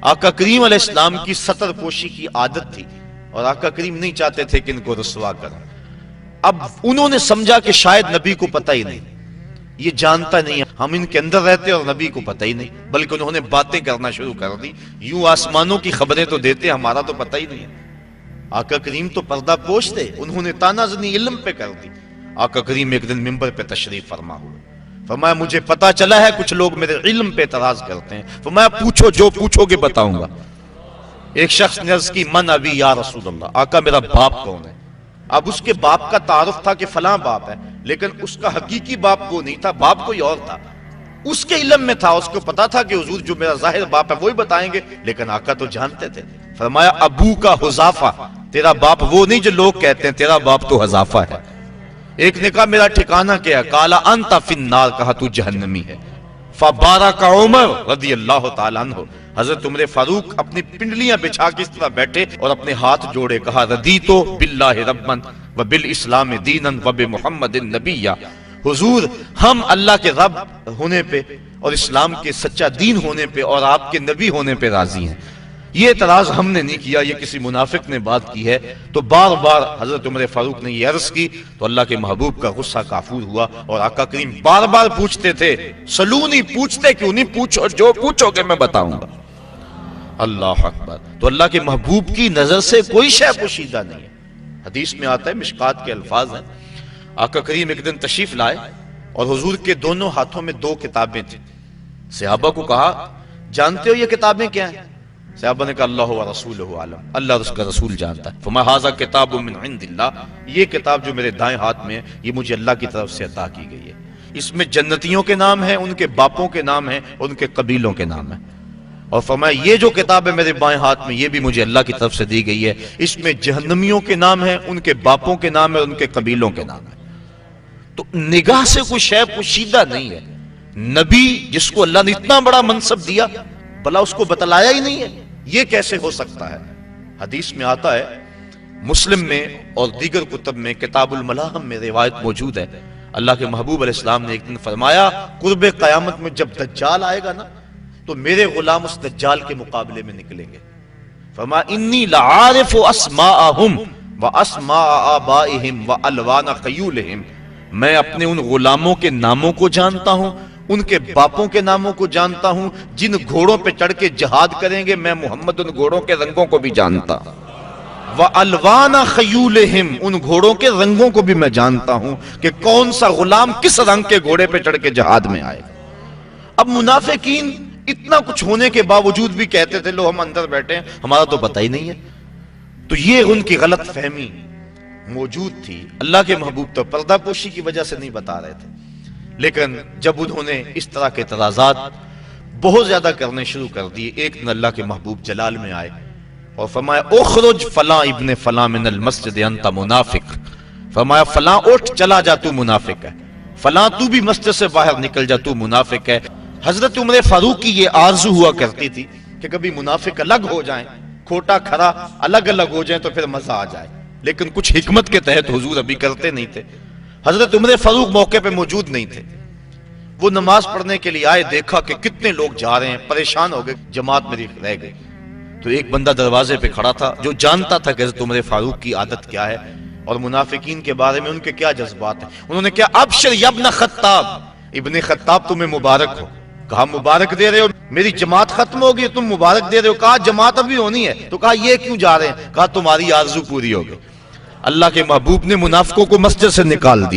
آقا کریم علیہ السلام کی سطر پوشی کی عادت تھی اور آقا کریم نہیں چاہتے تھے کہ ان کو رسوا کریں۔ اب انہوں نے سمجھا کہ شاید نبی کو پتہ ہی نہیں، یہ جانتا نہیں ہے، ہم ان کے اندر رہتے اور نبی کو پتہ ہی نہیں، بلکہ انہوں نے باتیں کرنا شروع کر دی، یوں آسمانوں کی خبریں تو دیتے ہمارا تو پتہ ہی نہیں ہے۔ آقا کریم تو پردہ پوش تھے، انہوں نے تانا زنی علم پہ کر دی۔ آقا کریم ایک دن منبر پہ تشریف فرما ہوئے، فرمایا مجھے پتا چلا ہے کچھ لوگ میرے علم پہ اعتراض کرتے ہیں، فرمایا پوچھو، جو پوچھو گے بتاؤں گا۔ ایک شخص نے عرض کی من ابی یا رسول اللہ، آقا میرا باپ کون ہے؟ اب اس کے باپ کا تعارف تھا کہ فلاں باپ ہے، لیکن اس کا حقیقی باپ وہ نہیں تھا، باپ کوئی اور تھا۔ اس کے علم میں تھا، اس کو پتا تھا کہ حضور جو میرا ظاہر باپ ہے وہی بتائیں گے، لیکن آقا تو جانتے تھے۔ فرمایا ابو کا حذافہ، تیرا باپ وہ نہیں جو لوگ کہتے ہیں، تیرا باپ تو حذافہ ہے۔ ایک نے کہا میرا ٹھکانہ کیا ہے؟ قال انت فی النار، کہا تو جہنمی ہے۔ فبارک عمر رضی اللہ تعالیٰ عنہ، حضرت عمر فاروق اپنی پنڈلیاں بچھا کے اس طرح بیٹھے اور اپنے ہاتھ جوڑے، کہا رضیت باللہ ربا وبالاسلام دینا وبمحمد نبیا، حضور ہم اللہ کے رب ہونے پہ اور اسلام کے سچا دین ہونے پہ اور آپ کے نبی ہونے پہ راضی ہیں۔ یہ اعتراض ہم نے نہیں کیا، یہ کسی منافق نے بات کی ہے۔ تو بار بار حضرت عمر فاروق نے یہ عرض کی تو اللہ کے محبوب کا غصہ کافور ہوا، اور آقا کریم بار بار پوچھتے تھے، سلونی، پوچھتے کیوں نہیں؟ پوچھو، جو پوچھو گے میں بتاؤں گا۔ اللہ اکبر۔ تو اللہ کے محبوب کی نظر سے کوئی شے پوشیدہ نہیں ہے۔ حدیث میں آتا ہے، مشکات کے الفاظ ہیں، آقا کریم ایک دن تشریف لائے اور حضور کے دونوں ہاتھوں میں 2 کتابیں تھیں۔ صحابہ کو کہا جانتے ہو یہ کتابیں کیا ہیں؟ صحابہ نے کہا اللہ و رسولہ عالم، اللہ اور اس کا رسول جانتا ہے۔ فرمایا ھذا کتاب من عند اللہ، یہ کتاب جو میرے دائیں ہاتھ میں ہے یہ مجھے اللہ کی طرف سے عطا کی گئی ہے۔ اس میں جنتیوں کے نام ہیں، ان کے باپوں کے نام ہیں، ان کے قبیلوں کے نام ہیں۔ اور فرمایا یہ جو کتاب ہے میرے بائیں ہاتھ میں یہ بھی مجھے اللہ کی طرف سے دی گئی ہے، اس میں جہنمیوں کے نام ہیں، ان کے باپوں کے نام ہیں، ان کے قبیلوں کے نام ہیں۔ تو نگاہ سے کوئی شے پوشیدہ نہیں ہے۔ نبی جس کو اللہ نے اتنا بڑا منصب دیا، بھلا اس کو بتلایا ہی نہیں ہے، یہ کیسے ہو سکتا ہے؟ حدیث میں آتا ہے، مسلم میں اور دیگر کتب میں، کتاب الملاحم میں روایت موجود ہے، اللہ کے محبوب علیہ السلام نے ایک دن فرمایا قرب قیامت میں جب دجال آئے گا نا تو میرے غلام اس دجال کے مقابلے میں نکلیں گے۔ فرمایا انی لعارف اسماءہم واسماء آبائہم والوان خیولہم، میں اپنے ان غلاموں کے ناموں کو جانتا ہوں، ان کے باپوں کے ناموں کو جانتا ہوں، جن گھوڑوں پہ چڑھ کے جہاد کریں گے میں محمد ان گھوڑوں کے رنگوں کو بھی جانتا ہوں، وَأَلْوَانَ خَيُولِهِمْ، ان گھوڑوں کے رنگوں کو بھی میں جانتا ہوں کہ کون سا غلام کس رنگ کے گھوڑے پہ چڑھ کے جہاد میں آئے۔ اب منافقین اتنا کچھ ہونے کے باوجود بھی کہتے تھے لو ہم اندر بیٹھے ہیں، ہمارا تو پتہ ہی نہیں ہے۔ تو یہ ان کی غلط فہمی موجود تھی۔ اللہ کے محبوب تو پردہ پوشی کی وجہ سے نہیں بتا رہے تھے، لیکن جب انہوں نے اس طرح کے اعتراضات بہت زیادہ کرنے شروع کر دیے، ایک دن اللہ کے محبوب جلال میں آئے اور فرمایا اخرج فلاں ابن فلاں من المسجد انت منافق، فرمایا فلاں اٹھ چلا جا تو منافق ہے، فلاں تو بھی مسجد سے باہر نکل جا تو منافق ہے۔ حضرت عمر فاروق کی یہ آرزو ہوا کرتی تھی کہ کبھی منافق الگ ہو جائیں، کھوٹا کھرا الگ الگ ہو جائیں تو پھر مزہ آ جائے، لیکن کچھ حکمت کے تحت حضور ابھی کرتے نہیں تھے۔ حضرت عمر فاروق موقع پہ موجود نہیں تھے، وہ نماز پڑھنے کے لیے آئے، دیکھا کہ کتنے لوگ جا رہے ہیں، پریشان ہو گئے، جماعت میری رہ گئی۔ تو ایک بندہ دروازے پہ کھڑا تھا جو جانتا تھا کہ حضرت عمر فاروق کی عادت کیا ہے اور منافقین کے بارے میں ان کے کیا جذبات ہیں۔ انہوں نے کہا ابشر یا ابن خطاب، ابن خطاب تمہیں مبارک ہو۔ کہا مبارک دے رہے ہو؟ میری جماعت ختم ہوگی تم مبارک دے رہے ہو؟ کہا جماعت ابھی ہونی ہے۔ تو کہا یہ کیوں جا رہے ہیں؟ کہا تمہاری آرزو پوری ہوگی۔ اللہ کے محبوب نے منافقوں کو مسجد سے نکال دی۔